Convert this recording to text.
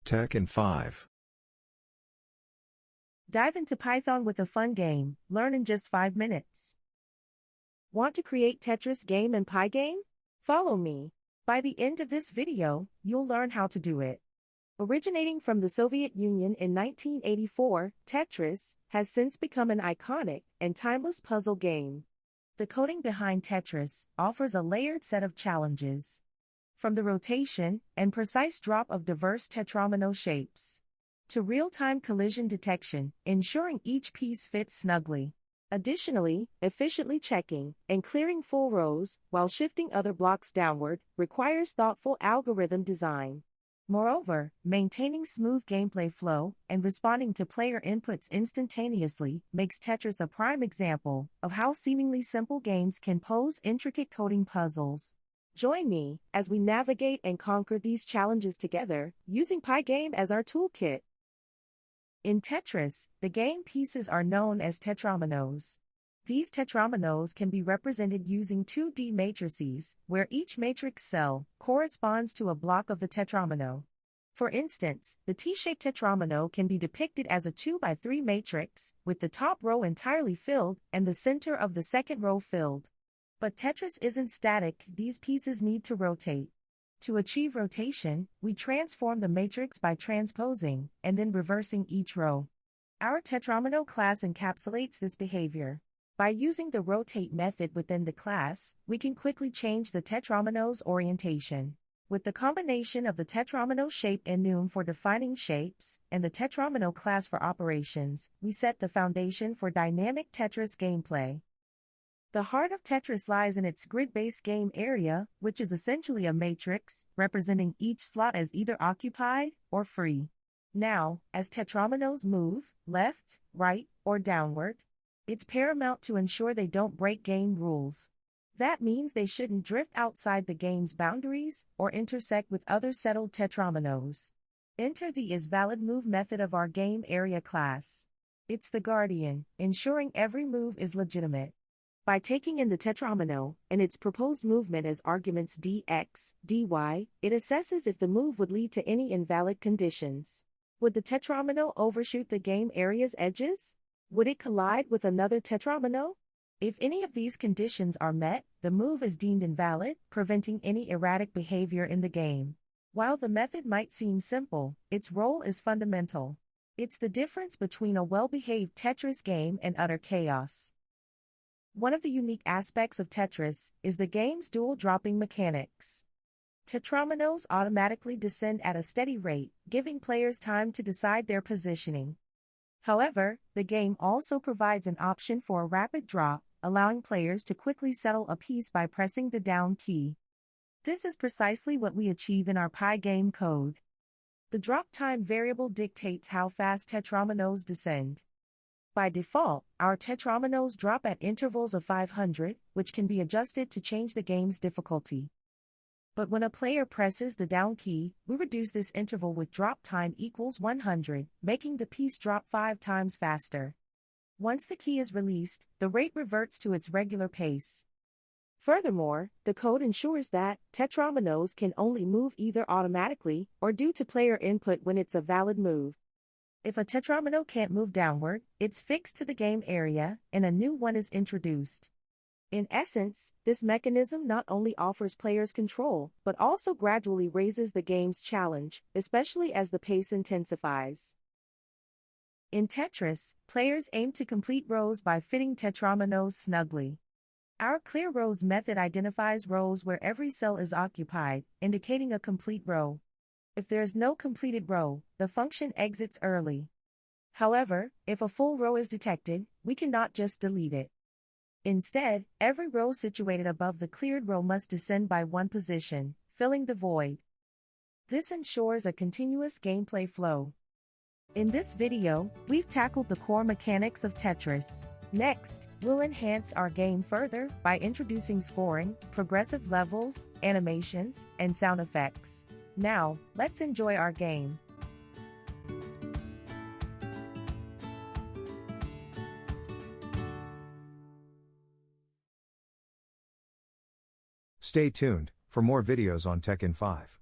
Tekken 5. Dive into Python with a fun game, learn in just 5 minutes. Want to create Tetris game and PyGame? Follow me. By the end of this video, you'll learn how to do it. Originating from the Soviet Union in 1984, Tetris has since become an iconic and timeless puzzle game. The coding behind Tetris offers a layered set of challenges, from the rotation and precise drop of diverse Tetromino shapes to real-time collision detection, ensuring each piece fits snugly. Additionally, efficiently checking and clearing full rows while shifting other blocks downward requires thoughtful algorithm design. Moreover, maintaining smooth gameplay flow and responding to player inputs instantaneously makes Tetris a prime example of how seemingly simple games can pose intricate coding puzzles. Join me as we navigate and conquer these challenges together, using PyGame as our toolkit. In Tetris, the game pieces are known as Tetrominoes. These Tetrominoes can be represented using 2D matrices, where each matrix cell corresponds to a block of the tetromino. For instance, the T-shaped tetromino can be depicted as a 2x3 matrix, with the top row entirely filled and the center of the second row filled. But Tetris isn't static, these pieces need to rotate. To achieve rotation, we transform the matrix by transposing and then reversing each row. Our Tetromino class encapsulates this behavior. By using the rotate method within the class, we can quickly change the Tetromino's orientation. With the combination of the Tetromino shape enum for defining shapes and the Tetromino class for operations, we set the foundation for dynamic Tetris gameplay. The heart of Tetris lies in its grid-based game area, which is essentially a matrix, representing each slot as either occupied or free. Now, as Tetrominoes move, left, right, or downward, it's paramount to ensure they don't break game rules. That means they shouldn't drift outside the game's boundaries or intersect with other settled Tetrominoes. Enter the isValid method of our game area class. It's the guardian, ensuring every move is legitimate. By taking in the tetromino and its proposed movement as arguments dx, dy, it assesses if the move would lead to any invalid conditions. Would the tetromino overshoot the game area's edges? Would it collide with another tetromino? If any of these conditions are met, the move is deemed invalid, preventing any erratic behavior in the game. While the method might seem simple, its role is fundamental. It's the difference between a well-behaved Tetris game and utter chaos. One of the unique aspects of Tetris is the game's dual dropping mechanics. Tetrominoes automatically descend at a steady rate, giving players time to decide their positioning. However, the game also provides an option for a rapid drop, allowing players to quickly settle a piece by pressing the down key. This is precisely what we achieve in our PyGame code. The drop time variable dictates how fast Tetrominoes descend. By default, our Tetrominoes drop at intervals of 500, which can be adjusted to change the game's difficulty. But when a player presses the down key, we reduce this interval with drop time equals 100, making the piece drop 5 times faster. Once the key is released, the rate reverts to its regular pace. Furthermore, the code ensures that Tetrominoes can only move either automatically or due to player input when it's a valid move. If a tetromino can't move downward, it's fixed to the game area, and a new one is introduced. In essence, this mechanism not only offers players control, but also gradually raises the game's challenge, especially as the pace intensifies. In Tetris, players aim to complete rows by fitting Tetrominoes snugly. Our clear rows method identifies rows where every cell is occupied, indicating a complete row. If there is no completed row, the function exits early. However, if a full row is detected, we cannot just delete it. Instead, every row situated above the cleared row must descend by one position, filling the void. This ensures a continuous gameplay flow. In this video, we've tackled the core mechanics of Tetris. Next, we'll enhance our game further by introducing scoring, progressive levels, animations, and sound effects. Now, let's enjoy our game. Stay tuned for more videos on Tekken 5.